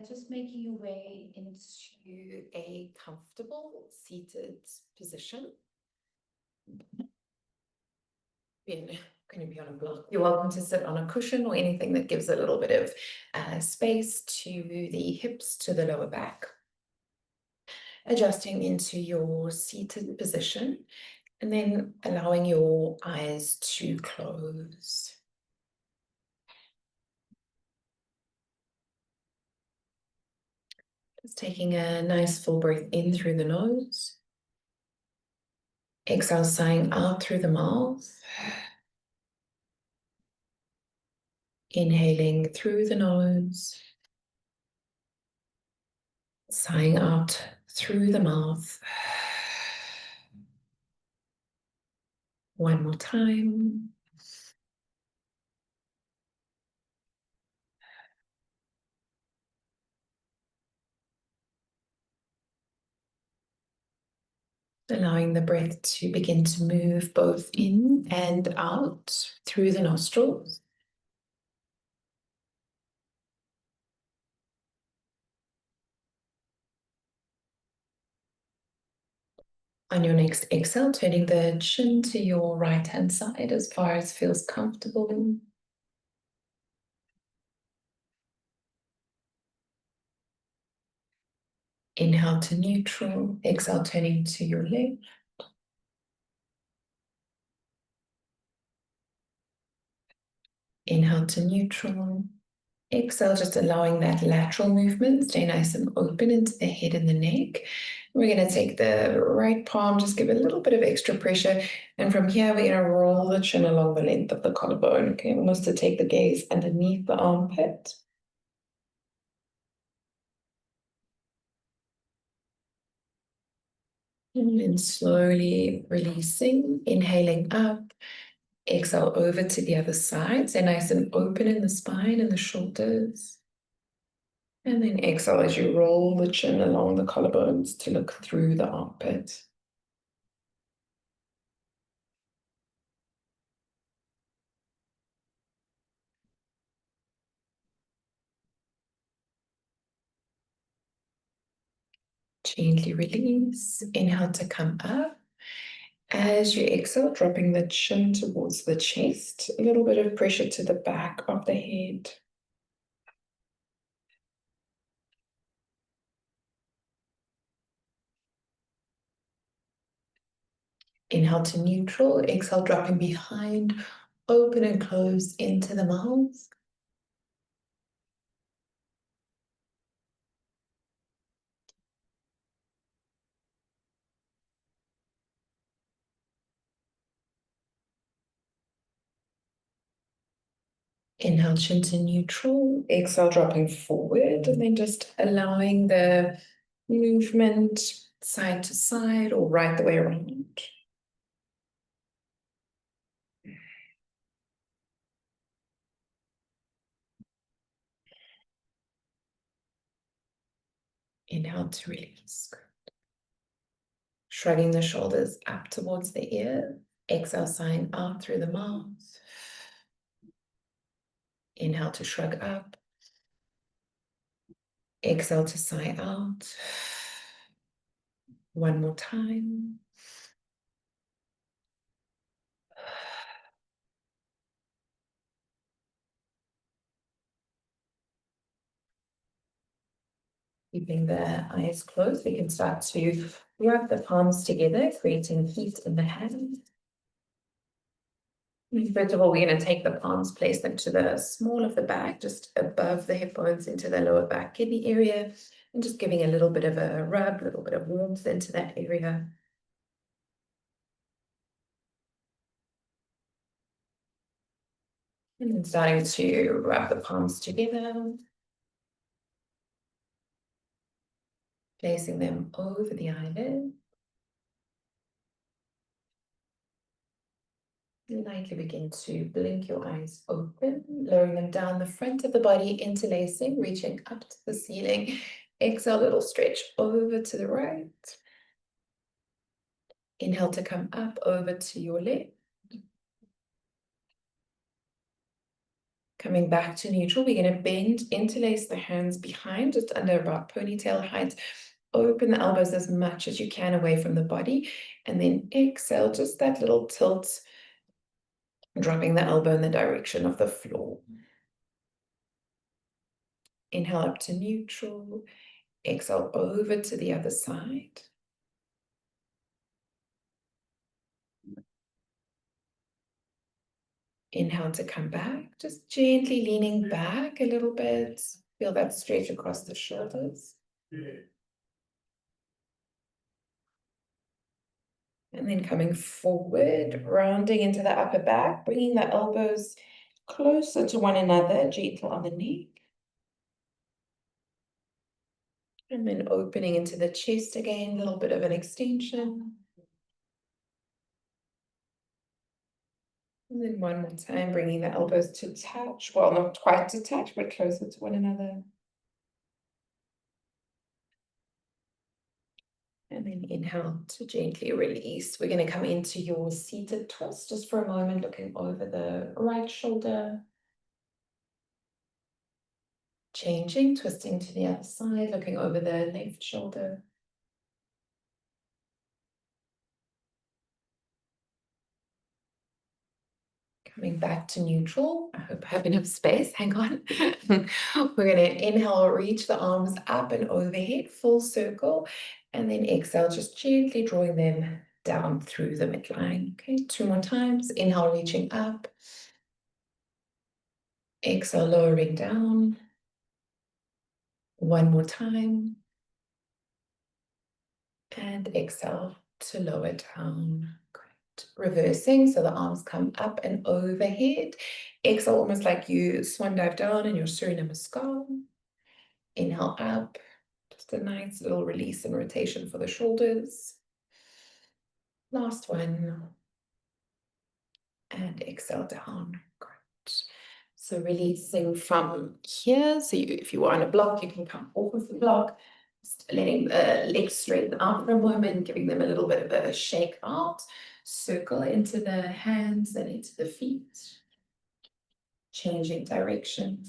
Just making your way into a comfortable seated position. Going to be on a block. You're welcome to sit on a cushion or anything that gives a little bit of space to the hips, to the lower back. Adjusting into your seated position and then allowing your eyes to close. Just taking a nice full breath in through the nose. Exhale, sighing out through the mouth. Inhaling through the nose. Sighing out through the mouth. One more time. Allowing the breath to begin to move both in and out through the nostrils. On your next exhale, turning the chin to your right-hand side as far as feels comfortable. Inhale to neutral, exhale turning to your left. Inhale to neutral. Exhale, just allowing that lateral movement. Stay nice and open into the head and the neck. We're going to take the right palm, just give a little bit of extra pressure. And from here, we're going to roll the chin along the length of the collarbone. Okay, almost to take the gaze underneath the armpit. And then slowly releasing, inhaling up. Exhale over to the other side. Stay nice and open in the spine and the shoulders. And then exhale as you roll the chin along the collarbones to look through the armpit. Gently release. Inhale to come up. As you exhale, dropping the chin towards the chest. A little bit of pressure to the back of the head. Inhale to neutral. Exhale, dropping behind. Open and close into the mouth. Inhale, chin to neutral. Exhale, dropping forward. And then just allowing the movement side to side or right the way around. Inhale to release. Shrugging the shoulders up towards the ear. Exhale, sighing out through the mouth. Inhale to shrug up. Exhale to sigh out. One more time. Keeping the eyes closed, we can start to rub the palms together, creating heat in the hands. First of all, we're going to take the palms, place them to the small of the back, just above the hip bones into the lower back kidney area, and just giving a little bit of a rub, a little bit of warmth into that area. And then starting to rub the palms together. Placing them over the eyelid. Lightly begin to blink your eyes open, lowering them down the front of the body, interlacing, reaching up to the ceiling. Exhale, little stretch over to the right. Inhale to come up over to your left. Coming back to neutral, we're going to bend, interlace the hands behind, just under about ponytail height. Open the elbows as much as you can away from the body, and then exhale, just that little tilt, dropping the elbow in the direction of the floor. Inhale up to neutral, exhale over to the other side. Inhale to come back, just gently leaning back a little bit. Feel that stretch across the shoulders. And then coming forward, rounding into the upper back, bringing the elbows closer to one another, gentle on the neck. And then opening into the chest again, a little bit of an extension. And then one more time, bringing the elbows to touch. Well, not quite to touch, but closer to one another. And then inhale to gently release. We're going to come into your seated twist just for a moment, looking over the right shoulder. Changing, twisting to the other side, looking over the left shoulder. Coming back to neutral. I hope I have enough space. Hang on. We're going to inhale, reach the arms up and overhead, full circle. And then exhale, just gently drawing them down through the midline. Okay, 2 more times. Inhale, reaching up. Exhale, lowering down. 1 more time. And exhale to lower down. Great. Reversing, so the arms come up and overhead. Exhale, almost like you swan dive down in your Surya Namaskar. Inhale up. Just a nice little release and rotation for the shoulders. Last one. And exhale down. Great. So releasing from here. So if you are on a block, you can come off of the block. Just letting the legs straighten out for a moment, giving them a little bit of a shake out. Circle into the hands and into the feet. Changing direction.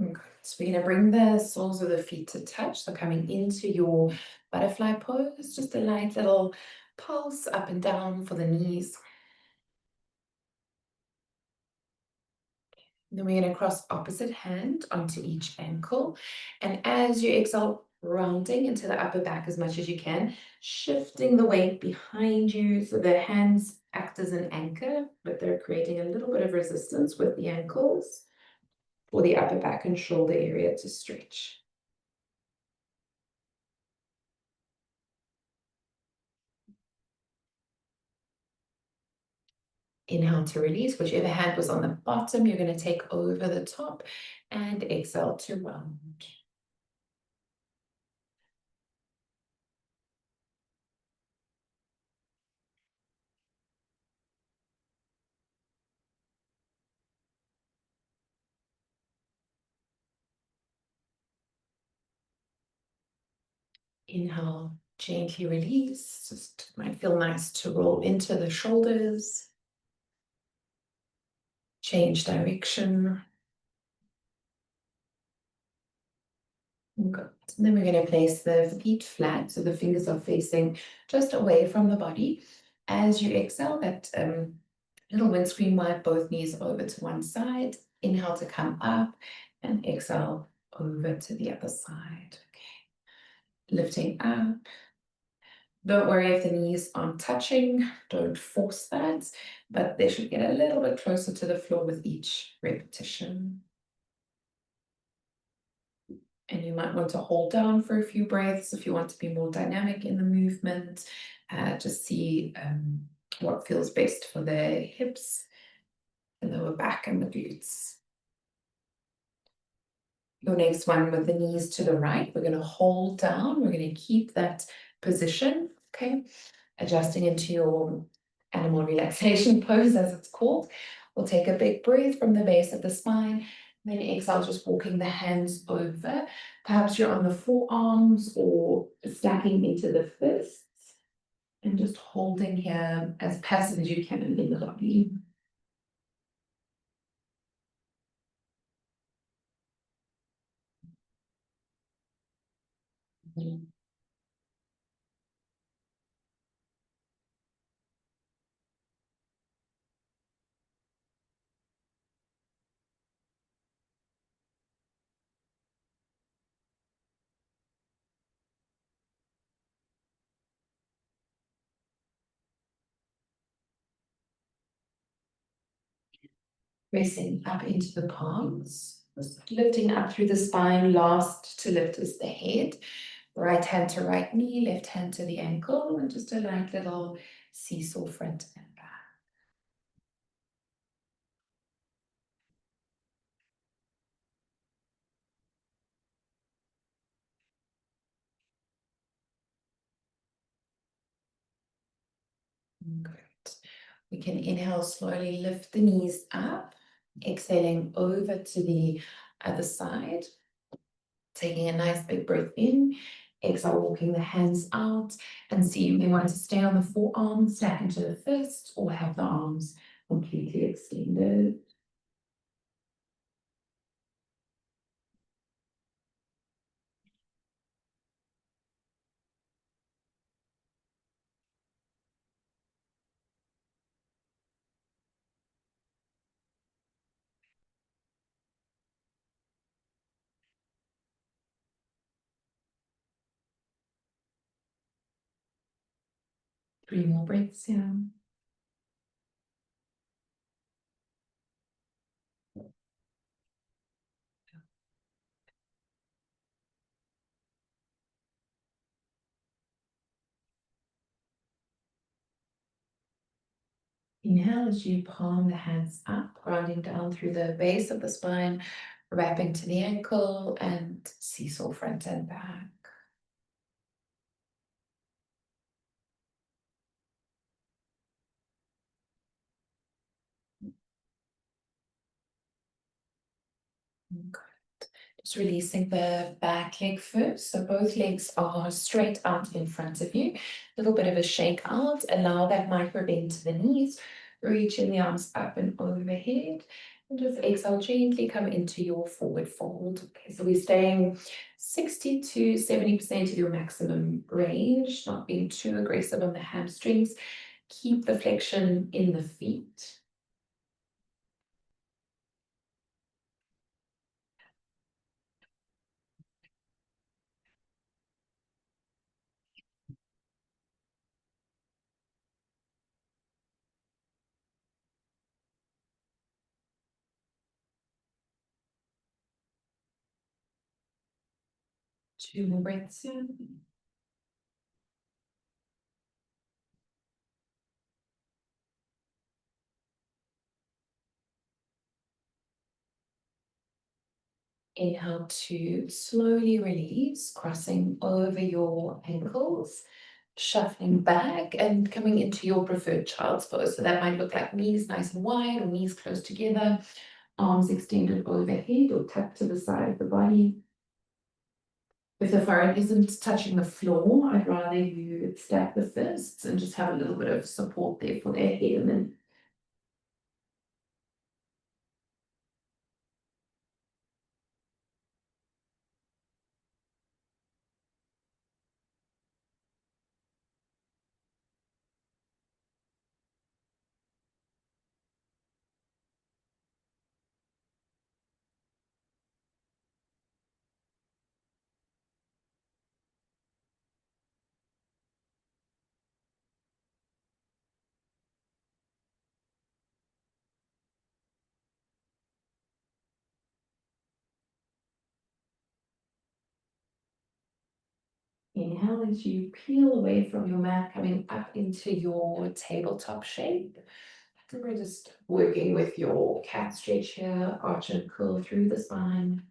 Okay. So we're going to bring the soles of the feet to touch. So coming into your butterfly pose, just a light little pulse up and down for the knees. Then we're going to cross opposite hand onto each ankle. And as you exhale, rounding into the upper back as much as you can, shifting the weight behind you so the hands act as an anchor, but they're creating a little bit of resistance with the ankles for the upper back and shoulder area to stretch. Inhale to release. Whichever hand was on the bottom, you're going to take over the top, and exhale to round. Inhale, gently release. Just might feel nice to roll into the shoulders. Change direction. Good. And then we're going to place the feet flat, so the fingers are facing just away from the body. As you exhale, that little windscreen wipe both knees over to one side. Inhale to come up, and exhale over to the other side. Okay. Lifting up. Don't worry if the knees aren't touching. Don't force that, but they should get a little bit closer to the floor with each repetition. And you might want to hold down for a few breaths if you want to be more dynamic in the movement. Just see what feels best for the hips, the lower back, and the glutes. Your next one with the knees to the right, we're going to hold down. We're going to keep that position, okay? Adjusting into your animal relaxation pose, as it's called. We'll take a big breath from the base of the spine. Then exhale, just walking the hands over. Perhaps you're on the forearms or stacking into the fists. And just holding here as passive as you can in the body. Pressing up into the palms, lifting up through the spine. Last to lift is the head. Right hand to right knee, left hand to the ankle, and just a light little seesaw front and back. Great. We can inhale slowly, lift the knees up, exhaling over to the other side. Taking a nice big breath in, exhale, walking the hands out, and see if you want to stay on the forearms, stack into the fist, or have the arms completely extended. 3 more breaths in. Inhale as you palm the hands up, grounding down through the base of the spine, wrapping to the ankle, and seesaw front and back. Okay. Just releasing the back leg first. So both legs are straight out in front of you. A little bit of a shake out. Allow that micro bend to the knees. Reaching the arms up and overhead. And just exhale, gently come into your forward fold. Okay, so we're staying 60 to 70% of your maximum range, not being too aggressive on the hamstrings. Keep the flexion in the feet. Two more breaths in. Inhale to slowly release, crossing over your ankles, shuffling back and coming into your preferred child's pose. So that might look like knees nice and wide or knees close together, arms extended overhead or tucked to the side of the body. If the forehead isn't touching the floor, I'd rather you stack the fists and just have a little bit of support there for their head, and then inhale as you peel away from your mat, coming up into your tabletop shape. And we're just working with your cat stretch here, arch and curl through the spine.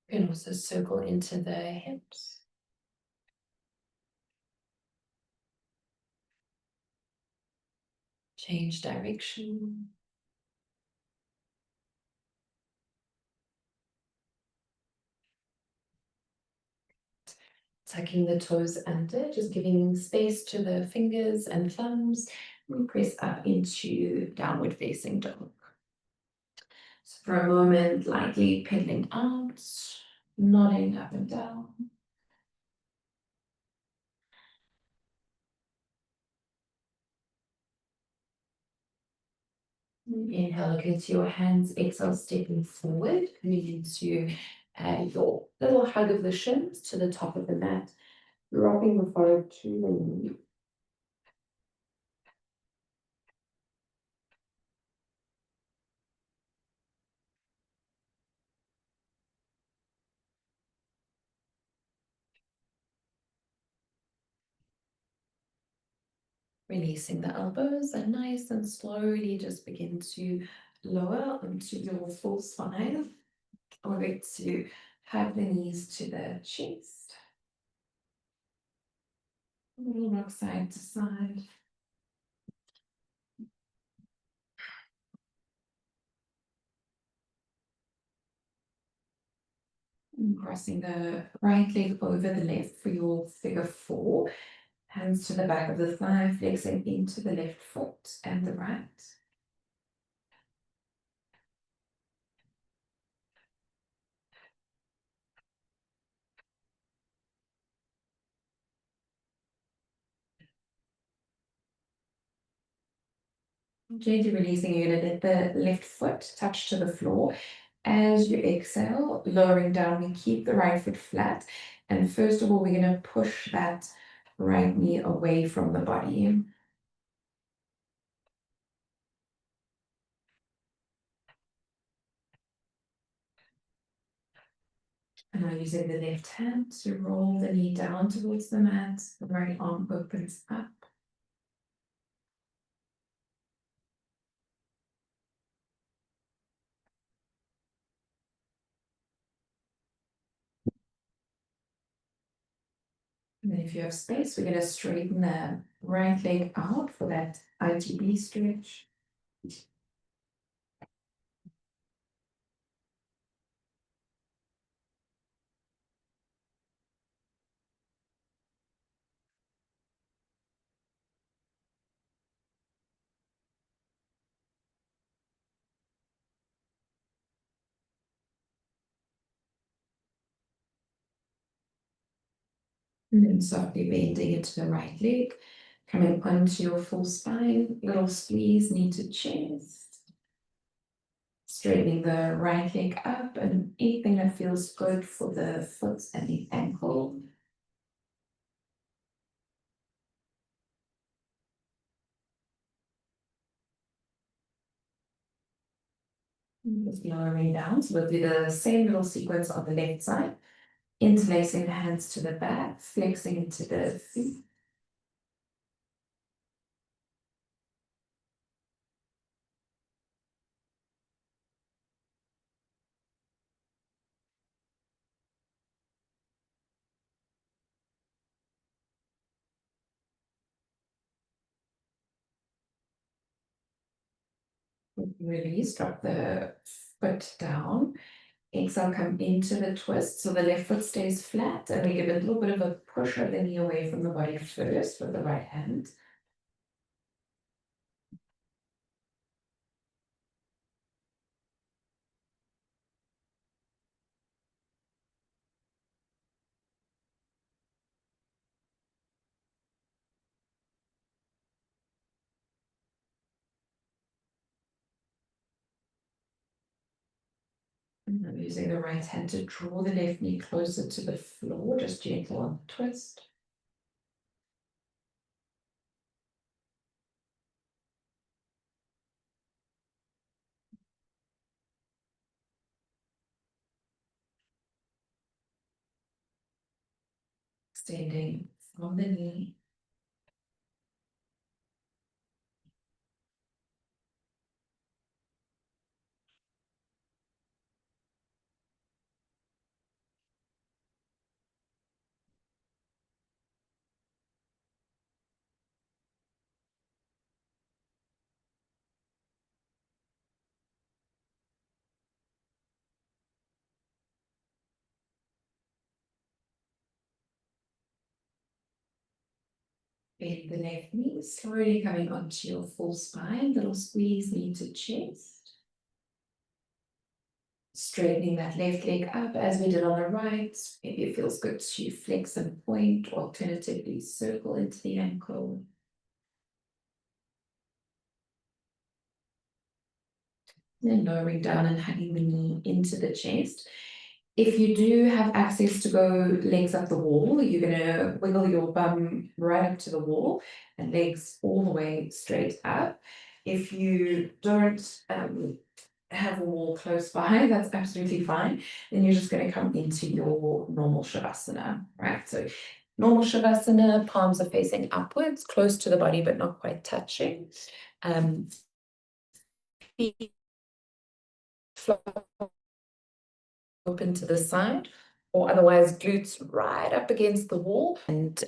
You can also circle into the hips. Change direction. tucking the toes under, just giving space to the fingers and thumbs. We press up into downward facing dog. So for a moment, lightly pedaling out, nodding up and down. Inhale, look into your hands. Exhale, stepping forward, coming into your little hug of the shins to the top of the mat, dropping the forehead to the knee. Releasing the elbows and nice and slowly just begin to lower onto your full spine. We're going to hug the knees to the chest. A little rock side to side. And crossing the right leg over the left for your figure four. Hands to the back of the thigh, flexing into the left foot and the right. Gently releasing, you're going to let the left foot touch to the floor. As you exhale, lowering down, we keep the right foot flat. And first of all, we're going to push that right knee away from the body. And now using the left hand to roll the knee down towards the mat. The right arm opens up. And then if you have space, we're going to straighten the right leg out for that ITB stretch. And then softly bending into the right leg, coming onto your full spine, little squeeze knee to chest. Straightening the right leg up and anything that feels good for the foot and the ankle. And just lowering down, so we'll do the same little sequence on the left side. Interlacing the hands to the back, flexing into the feet. Release, drop the foot down. Exhale, come into the twist. So the left foot stays flat and we give a little bit of a push of the knee away from the body first with the right hand. And I'm using the right hand to draw the left knee closer to the floor, just gentle on the twist. Extending from the knee. Bend the left knee, slowly coming onto your full spine, little squeeze knee to chest. Straightening that left leg up as we did on the right. Maybe it feels good to flex and point, alternatively circle into the ankle. Then lowering down and hugging the knee into the chest. If you do have access to go legs up the wall, you're going to wiggle your bum right up to the wall and legs all the way straight up. If you don't have a wall close by, that's absolutely fine. Then you're just going to come into your normal Shavasana, right? So normal Shavasana, palms are facing upwards, close to the body, but not quite touching. Feet open to the side, or otherwise glutes right up against the wall and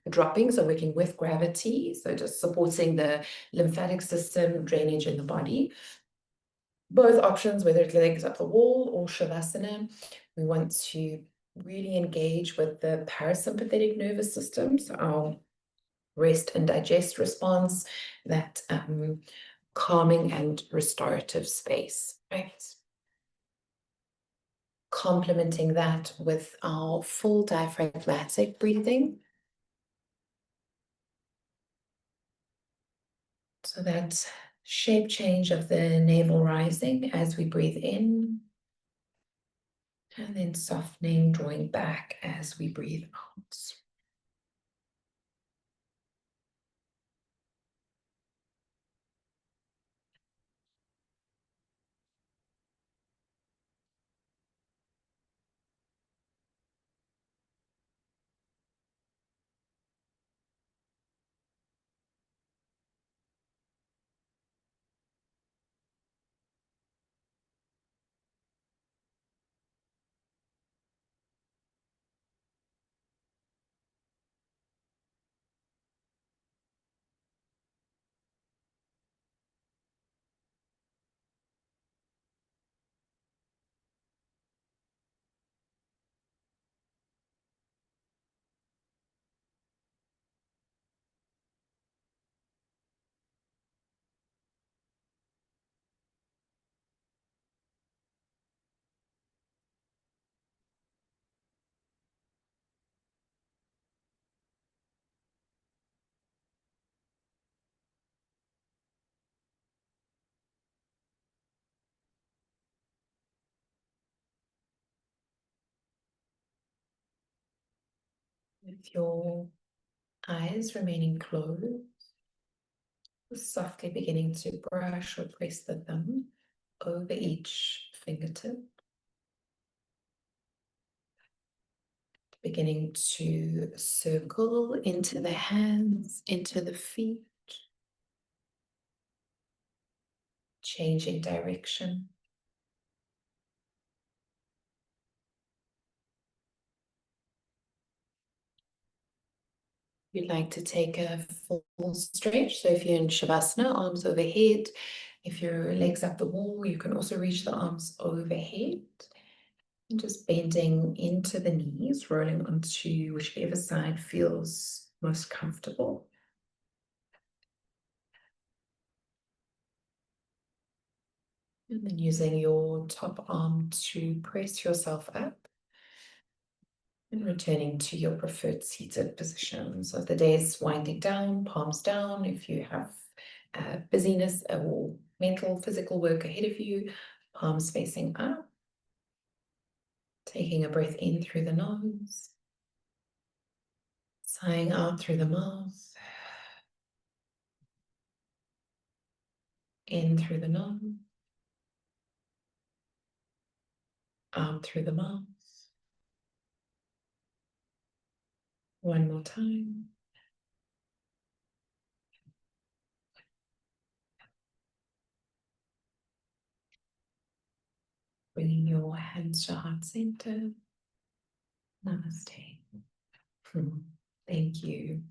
dropping, so working with gravity, so just supporting the lymphatic system, drainage in the body. Both options, whether it's legs up the wall or Shavasana, we want to really engage with the parasympathetic nervous system, so our rest and digest response, that calming and restorative space, right? Complementing that with our full diaphragmatic breathing. So that shape change of the navel rising as we breathe in, and then softening, drawing back as we breathe out. With your eyes remaining closed, softly beginning to brush or press the thumb over each fingertip, beginning to circle into the hands, into the feet, changing direction. You'd like to take a full stretch. So if you're in Shavasana, arms overhead. If your legs up the wall, you can also reach the arms overhead. And just bending into the knees, rolling onto whichever side feels most comfortable. And then using your top arm to press yourself up. And returning to your preferred seated position. So if the day is winding down, palms down. If you have busyness or mental, physical work ahead of you, palms facing up. Taking a breath in through the nose. Sighing out through the mouth. In through the nose. Out through the mouth. One more time. Bringing your hands to heart center. Namaste. Thank you.